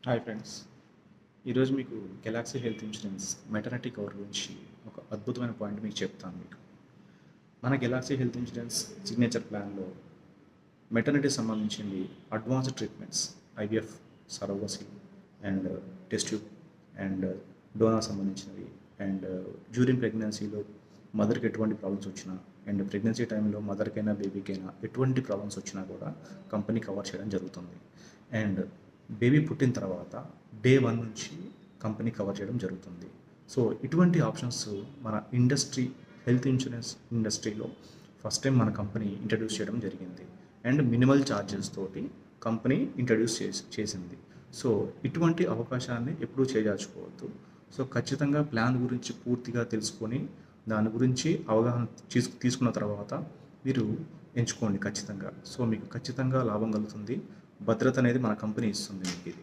Hi friends. ఈరోజు మీకు Galaxy health insurance maternity cover గురించి ఒక అద్భుతమైన పాయింట్ మీకు చెప్తాను మీకు. మన గెలాక్సీ హెల్త్ ఇన్సూరెన్స్ సిగ్నేచర్ ప్లాన్లో మెటర్నిటీకి సంబంధించింది advanced treatments, IVF, surrogacy and test tube and donor సంబంధించినవి అండ్ డ్యూరింగ్ ప్రెగ్నెన్సీలో మదర్కి ఎటువంటి ప్రాబ్లమ్స్ వచ్చినా అండ్ ప్రెగ్నెన్సీ టైంలో మదర్కైనా బేబీకైనా ఎటువంటి ప్రాబ్లమ్స్ వచ్చినా కూడా కంపెనీ కవర్ చేయడం జరుగుతుంది. అండ్ బేబీ పుట్టిన తర్వాత డే 1 నుంచి కంపెనీ కవర్ చేయడం జరుగుతుంది. సో ఇటువంటి ఆప్షన్స్ మన హెల్త్ ఇన్సూరెన్స్ ఇండస్ట్రీలో ఫస్ట్ టైం మన కంపెనీ ఇంట్రడ్యూస్ చేయడం జరిగింది అండ్ మినిమల్ ఛార్జెస్ తోటి కంపెనీ ఇంట్రడ్యూస్ చేసింది. సో ఇటువంటి అవకాశాన్ని ఎప్పుడూ చేజార్చుకోవద్దు. సో ఖచ్చితంగా ప్లాన్ గురించి పూర్తిగా తెలుసుకొని దాని గురించి అవగాహన తీసుకున్న తర్వాత మీరు ఎంచుకోండి ఖచ్చితంగా. సో మీకు ఖచ్చితంగా లాభం కలుగుతుంది. భద్రత అనేది మన కంపెనీ ఇస్తుంది మీకు ఇది.